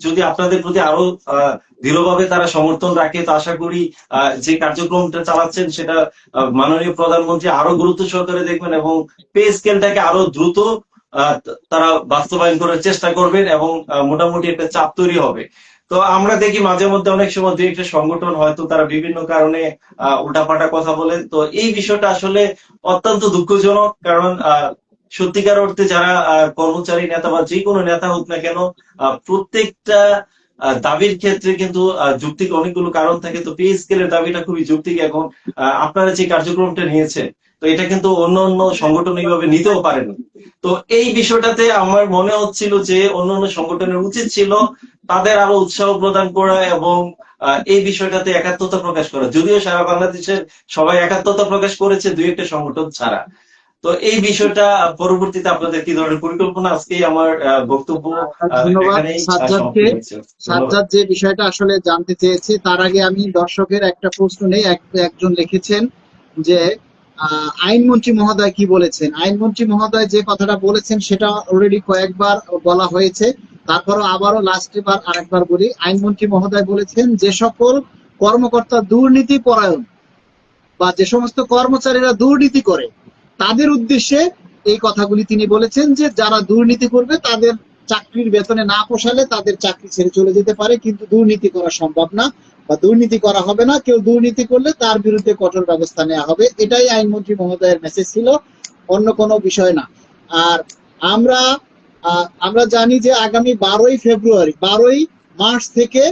যদি আপনাদের প্রতি আরো দৃঢ়ভাবে তারা সমর্থন রাখে, তো আশা করি যে কার্যক্রমটা চালাচ্ছেন সেটা মাননীয় প্রধানমন্ত্রী আরো গুরুত্ব সহকারে দেখবেন এবং পে স্কেলটাকে আরো দ্রুত আহ, তারা বাস্তবায়ন করার চেষ্টা করবেন এবং মোটামুটি একটা চাপ তৈরি হবে। তো আমরা দেখি মাঝে মধ্যে অনেক সময় দুই একটা সংগঠন হয়তো তারা বিভিন্ন কারণে উল্টাপাল্টা কথা বলেন। তো এই বিষয়টা আসলে অত্যন্ত দুঃখজনক, কারণ সত্যিকার অর্থে যারা কর্মচারী নেতা বা যে কোনো নেতা হোক না কেন, প্রত্যেকটা দাবির ক্ষেত্রে কিন্তু যৌক্তিক অনেকগুলো কারণ থাকে। তো পে স্কেলের দাবিটা খুবই যৌক্তিক। এখন আপনারা যে কার্যক্রমটা নিয়েছেন, তো এটা কিন্তু অন্য অন্য সংগঠন এইভাবে নিতেও পারে না। তো এই বিষয়টাতে আমার মনে হচ্ছিল যে অন্য অন্য সংগঠনের উচিত ছিল তাদের আরো উৎসাহ প্রদান করা এবং এই বিষয়টাতে একাত্মতা প্রকাশ করা। যদিও সারা বাংলাদেশের সবাই একাত্মতা প্রকাশ করেছে, দুই একটা সংগঠন ছাড়া। তো এই বিষয়টা পরবর্তীতে আপনাদের কি ধরনের পরিকল্পনা? আজকেই আমার বক্তব্য ধন্যবাদ এখানেই সাজ্জাদকে। সমাপ্তি হয়েছে। ধন্যবাদ। সাজ্জাদ যে বিষয়টা আসলে জানতে চেয়েছে তার আগে আমি দর্শকের একটা প্রশ্ন নেই। একজন লিখেছেন যে আইনমন্ত্রী মহোদয় কি বলেছেন। আইনমন্ত্রী মহোদয় যে কথাটা বলেছেন সেটা অলরেডি কয়েকবার বলা হয়েছে, তারপরও আবারও লাস্ট বার আরেকবার বলি। আইনমন্ত্রী মহোদয় বলেছেন যে সকল কর্মকর্তা দুর্নীতি পরায়ণ বা যে সমস্ত কর্মচারীরা দুর্নীতি করে তাদের উদ্দেশ্যে এই কথাগুলি তিনি বলেছেন যে যারা দুর্নীতি করবে তাদের চাকরির বেতনে না পোষালে তাদের চাকরি ছেড়ে চলে যেতে পারে, কিন্তু দুর্নীতি করা সম্ভব না বা দুর্নীতি করা হবে না। কেউ দুর্নীতি করলে তার বিরুদ্ধে কঠোর ব্যবস্থা নেওয়া হবে। এটাই আইনমন্ত্রী মহোদয়ের মেসেজ ছিল, অন্য কোনো বিষয় না। আর আমরা আমরা জানি যে আগামী 12ই ফেব্রুয়ারি 12ই মার্চ থেকে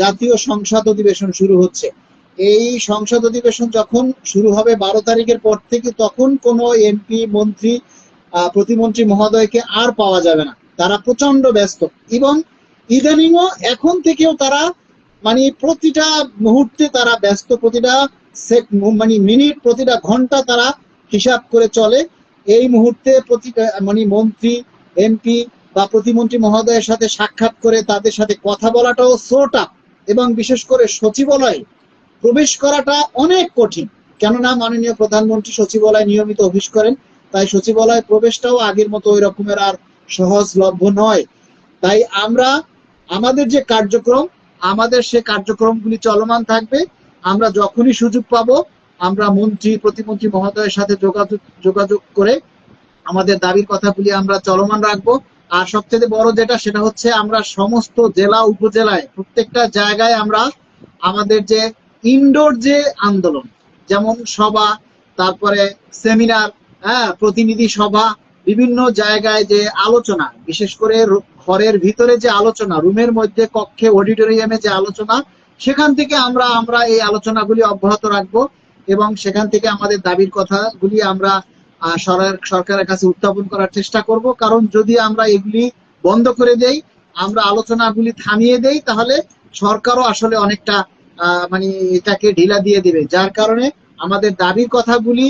জাতীয় সংসদ অধিবেশন শুরু হচ্ছে। এই সংসদ অধিবেশন যখন শুরু হবে 12 তারিখের পর থেকে, তখন কোনো এমপি মন্ত্রী প্রতিমন্ত্রী মহোদয়কে আর পাওয়া যাবে না। তারা প্রচন্ড ব্যস্ত এবং ইদানিংও এখন থেকেও তারা মানে প্রতিটা মুহূর্তে তারা ব্যস্ত, প্রতিটা মানে মিনিট প্রতিটা ঘন্টা তারা হিসাব করে চলে। এই মুহূর্তে প্রতিটা মানে মন্ত্রী এমপি বা প্রতিমন্ত্রী মহোদয়ের সাথে সাক্ষাৎ করে তাদের সাথে কথা বলাটাও সো টাফ, এবং বিশেষ করে সচিবালয় প্রবেশ করাটা অনেক কঠিন। কেননা মাননীয় প্রধানমন্ত্রী সচিবালয় নিয়মিত অফিস করেন, তাই সচিবালয় প্রবেশটাও আগের মতো ওই রকমের আর সহজলভ্য নয়। তাই আমরা আমাদের যে কার্যক্রম, আমাদের সে কার্যক্রমগুলি চলমান থাকবে। আমরা যখনই সুযোগ পাবো আমরা মন্ত্রী প্রতিমন্ত্রী মহোদয়ের সাথে যোগাযোগ করে আমাদের দাবির কথাগুলি আমরা চলমান রাখবো। আর সবচেয়ে বড় যেটা সেটা হচ্ছে আমরা সমস্ত জেলা উপজেলায় প্রত্যেকটা জায়গায় আমরা আমাদের যে ইনডোর যে আন্দোলন, যেমন সভা, তারপরে সেমিনার, হ্যাঁ, প্রতিনিধি সভা, বিভিন্ন জায়গায় যে আলোচনা, বিশেষ করে ঘরের ভিতরে যে আলোচনা, রুমের মধ্যে কক্ষে অডিটোরিয়ামে যে আলোচনা, সেখান থেকে আমরা আমরা এই আলোচনাগুলি অব্যাহত রাখবো এবং সেখান থেকে আমাদের দাবির কথাগুলি আমরা সরকারের কাছে উত্থাপন করার চেষ্টা করব। কারণ যদি আমরা এগুলি বন্ধ করে দেই, আমরা আলোচনাগুলি থামিয়ে দেই, তাহলে সরকারও আসলে অনেকটা মানে এটাকে ঢিলা দিয়ে দিবে। যার কারণে আমাদের দাবির কথাগুলি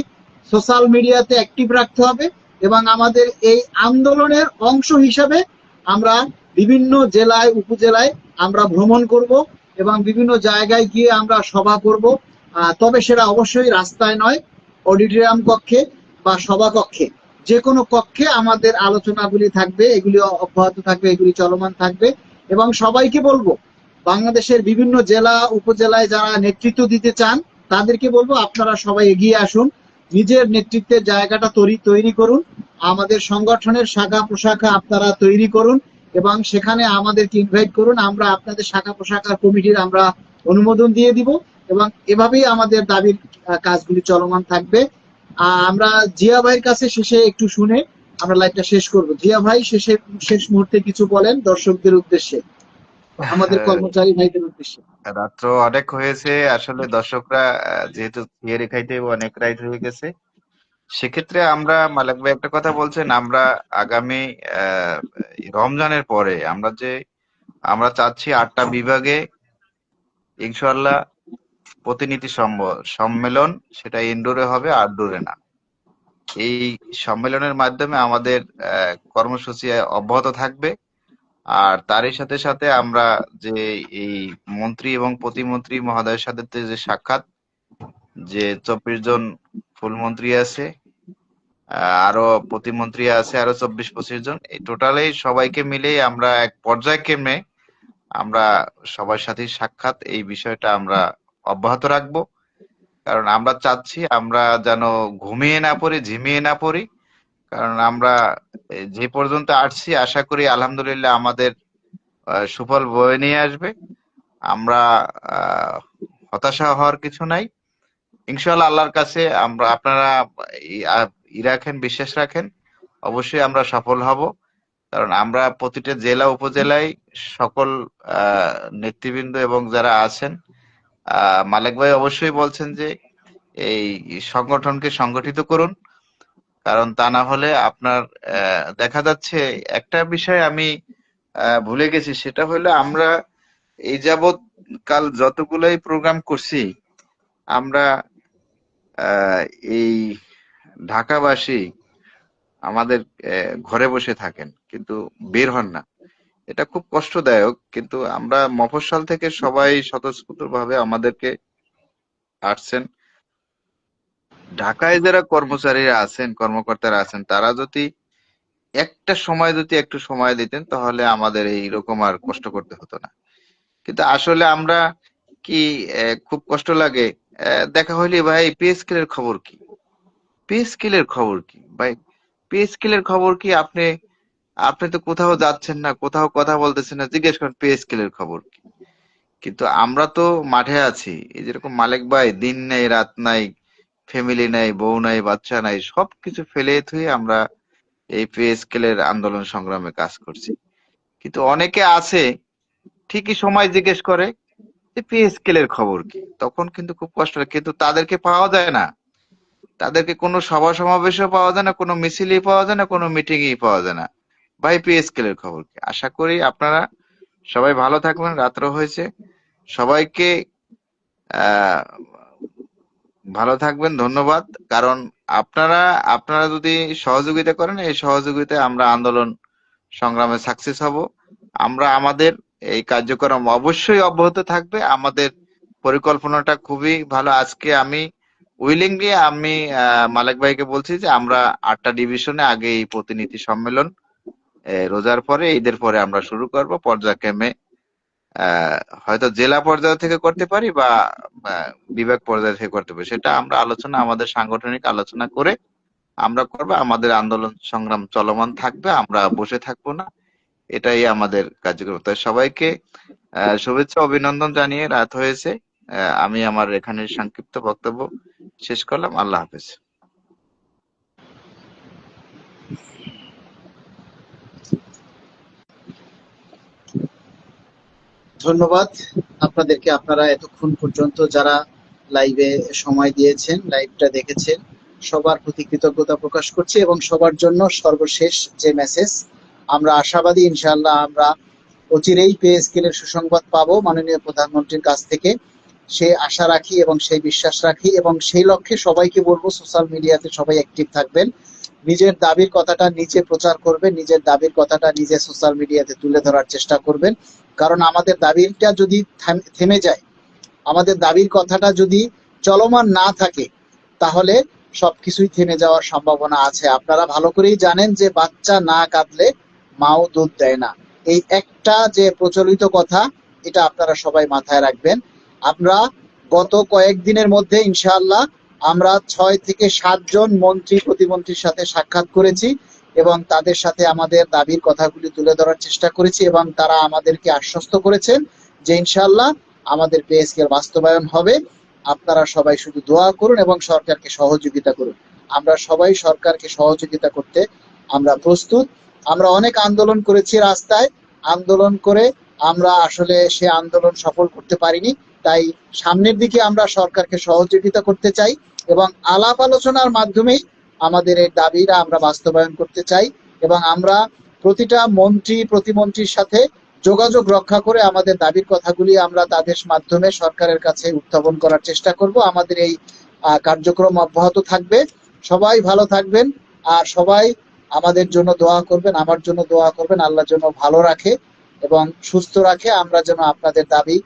সোশ্যাল মিডিয়াতে অ্যাক্টিভ রাখতে হবে এবং আমাদের এই আন্দোলনের অংশ হিসাবে আমরা বিভিন্ন জেলায় উপজেলায় আমরা ভ্রমণ করব এবং বিভিন্ন জায়গায় গিয়ে আমরা সভা করব। তবে সেটা অবশ্যই রাস্তায় নয়, অডিটোরিয়াম কক্ষে বা সভা কক্ষে, যে কোনো কক্ষে আমাদের আলোচনাগুলি থাকবে, এগুলি অব্যাহত থাকবে, এগুলি চলমান থাকবে। এবং সবাইকে বলবো, বাংলাদেশের বিভিন্ন জেলা উপজেলায় যারা নেতৃত্ব দিতে চান তাদেরকে বলবো আপনারা সবাই এগিয়ে আসুন, নিজের নেতৃত্বের জায়গাটা তৈরি করুন, আমাদের সংগঠনের শাখা প্রশাখা আপনারা তৈরি করুন এবং সেখানে আমাদেরকে ইনভাইট করুন। আমরা আপনাদের শাখা প্রশাখার কমিটির আমরা অনুমোদন দিয়ে দিব এবং এভাবেই আমাদের দাবির কাজগুলি চলমান থাকবে। আমরা জিয়া ভাইয়ের কাছে শেষে একটু শুনে আমরা লাইভটা শেষ করব। জিয়া ভাই শেষ মুহূর্তে কিছু বলেন দর্শকদের উদ্দেশ্যে, আমাদের হ্যাঁ, কর্মচারী ভাইদের উদ্দেশ্যে। রাত্র অনেক হয়েছে আসলে, দর্শকরা যেহেতু থিয়েরি খাইতে অনেক রাইট হয়ে গেছে, সেক্ষেত্রে আমরা মালিক ভাই একটা কথা বলছেন, আমরা আগামী রমজানের পরে আমরা চাচ্ছি 8টা বিভাগে ইনশাল্লাহ প্রতিনিধি সম্মেলন, সেটা ইনডোরে হবে, আউটডোরে না। এই সম্মেলনের মাধ্যমে আমাদের কর্মসূচি অব্যাহত থাকবে। আর তারই সাথে সাথে আমরা যে এই মন্ত্রী এবং প্রতিমন্ত্রী মহোদয়ের সাথে যে সাক্ষাৎ, যে 24 জন ফুল মন্ত্রী আছে, আরো প্রতিমন্ত্রী আছে আরো 24-25 জন, এই টোটালি সবাইকে মিলে আমরা এক পর্যায়ক্রমে আমরা সবার সাথে সাক্ষাৎ এই বিষয়টা আমরা অব্যাহত রাখবো, কারণ আমরা চাচ্ছি আমরা যেন ঘুমিয়ে না পড়ি, ঝিমিয়ে না পড়ি। কারণ আমরা যে পর্যন্ত আসছি আশা করি আলহামদুলিল্লাহ আমাদের সুফল বয়ে নিয়ে আসবে। আমরা হতাশা হওয়ার কিছু নাই। ইনশাআল্লাহ আল্লাহর কাছে আমরা আপনারা রাখেন, বিশ্বাস রাখেন, অবশ্যই আমরা সফল হব। কারণ আমরা প্রতিটা জেলা উপজেলায় সকল নেতৃবৃন্দ এবং যারা আছেন, মালেক ভাই অবশ্যই বলছেন যে এই সংগঠনকে সংগঠিত করুন, কারণ তা না হলে আপনার দেখা যাচ্ছে একটা বিষয় আমি ভুলে গেছি, সেটা হলো আমরা এই যাবৎ কাল যতগুলাই প্রোগ্রাম করছি আমরা এই ঢাকাবাসী আমাদের ঘরে বসে থাকেন কিন্তু বের হন না। এটা খুব কষ্টদায়ক, কিন্তু আমরা মফস্বল থেকে সবাই স্বতঃস্ফূর্তভাবে আমাদেরকে আসছেন। ঢাকায় যারা কর্মচারীরা আছেন, কর্মকর্তারা আছেন, তারা যদি একটা সময় যদি একটু সময় দিতেন তাহলে আমাদের এইরকম আর কষ্ট করতে হতো না। কিন্তু আসলে আমরা কি খুব কষ্ট লাগে দেখা হইলে, ভাই পে স্কেলের খবর কি, পে স্কেলের খবর কি ভাই, পে স্কেলের খবর কি? আপনি আপনি তো কোথাও যাচ্ছেন না, কোথাও কথা বলতেছেন না, জিজ্ঞেস করেন পে স্কেলের খবর কি। কিন্তু আমরা তো মাঠে আছি, এই যেরকম মালিক ভাই দিন নাই রাত নাই, ফ্যামিলি নাই, বউ নাই, বাচ্চা নাই, সবকিছু ফেলে থুয়ে আমরা এই পে স্কেলের আন্দোলন সংগ্রামে কাজ করছি। কিন্তু অনেকে আছে ঠিকই সময় জিজ্ঞেস করে যে পে স্কেলের খবর কি, তখন কিন্তু খুব কষ্ট হয়, কিন্তু তাদেরকে পাওয়া যায় না। তাদেরকে কোনো সভা সমাবেশও পাওয়া যায় না, কোনো মিছিলই পাওয়া যায় না, কোনো মিটিংই পাওয়া যায় না। ভাই পে স্কেলের খবর কি? আশা করি আপনারা সবাই ভালো থাকবেন। রাত্র হয়েছে, সবাইকে আহ ভালো থাকবেন, ধন্যবাদ। কারণ আপনারা আপনারা যদি সহযোগিতা করেন, এই সহযোগিতায় আমরা আন্দোলন সংগ্রামে সাকসেস হব। আমরা আমাদের এই কার্যক্রম অবশ্যই অব্যাহত থাকবে। আমাদের পরিকল্পনাটা খুবই ভালো। আজকে আমি উইলিংলি আমি মালেক ভাইকে বলছি যে আমরা 8টা ডিভিশনে আগে এই প্রতিনিধি সম্মেলন রোজার পরে, ঈদের পরে আমরা শুরু করব। পর্যায়ক্রমে হয়তো জেলা পর্যায় থেকে করতে পারি বা বিভাগ পর্যায় থেকে করতে পারি, সেটা আমরা আলোচনা, আমাদের সাংগঠনিক আলোচনা করে আমরা করবো। আমাদের আন্দোলন সংগ্রাম চলমান থাকবে, আমরা বসে থাকবো না, এটাই আমাদের কার্যক্রম। তাই সবাইকে শুভেচ্ছা অভিনন্দন জানিয়ে রাত হয়েছে, আমি আমার এখানে সংক্ষিপ্ত বক্তব্য শেষ করলাম। আল্লাহ হাফেজ। ধন্যবাদ আপনাদেরকে, আপনারা এতক্ষণ পর্যন্ত যারা লাইভে সময় দিয়েছেন, লাইভটা দেখেছেন, সবার প্রতি কৃতজ্ঞতা প্রকাশ করছি এবং সবার জন্য সর্বশেষ যে মেসেজ, আমরা আশাবাদী ইনশাআল্লাহ আমরা অচিরেই পে স্কেলের সুসংবাদ পাবো মাননীয় প্রধানমন্ত্রীর কাছ থেকে, সেই আশা রাখি এবং সেই বিশ্বাস রাখি এবং সেই লক্ষ্যে সবাইকে বলবো সোশ্যাল মিডিয়াতে সবাই অ্যাক্টিভ থাকবেন, নিজের দাবির কথাটা নিজে প্রচার করবেন, নিজের দাবির কথাটা নিজে সোশ্যাল মিডিয়াতে তুলে ধরার চেষ্টা করবেন। কারণ আমাদের দাবিটা যদি থেমে যায়, আমাদের দাবির কথাটা যদি চলমান না থাকে, তাহলে সবকিছুই থেমে যাওয়ার সম্ভাবনা আছে। আপনারা ভালো করেই জানেন যে বাচ্চা না কাঁদলে মাও দুধ দেয় না, এই একটা যে প্রচলিত কথা, এটা আপনারা সবাই মাথায় রাখবেন। আমরা গত কয়েকদিনের মধ্যে ইনশাআল্লাহ আমরা 6 থেকে 7 জন মন্ত্রী প্রতিমন্ত্রীর সাথে সাক্ষাৎ করেছি এবং তাদের সাথে আমাদের দাবির কথাগুলি তুলে ধরার চেষ্টা করেছি এবং তারা আমাদেরকে আশ্বস্ত করেছেন যে ইনশাআল্লাহ আমাদের পে স্কেল বাস্তবায়ন হবে। আপনারা সবাই শুধু দোয়া করুন এবং সরকারকে সহযোগিতা করুন। আমরা সবাই সরকারকে সহযোগিতা করতে আমরা প্রস্তুত। আমরা অনেক আন্দোলন করেছি, রাস্তায় আন্দোলন করে আমরা আসলে সে আন্দোলন সফল করতে পারিনি। তাই সামনের দিকে আমরা সরকারকে সহযোগিতা করতে চাই এবং আলাপ আলোচনার মাধ্যমেই আমাদের এই দাবিরা আমরা বাস্তবায়ন করতে চাই এবং আমরা প্রতিটা মন্ত্রী প্রতিমন্ত্রীর সাথে যোগাযোগ রক্ষা করে আমাদের দাবির কথাগুলি আমরা তাদের মাধ্যমে সরকারের কাছে উত্থাপন করার চেষ্টা করব। আমাদের এই কার্যক্রম অব্যাহত থাকবে। সবাই ভালো থাকবেন আর সবাই আমাদের জন্য দোয়া করবেন, আমার জন্য দোয়া করবেন, আল্লাহ যেন ভালো রাখে এবং সুস্থ রাখে, আমরা যেন আপনাদের দাবি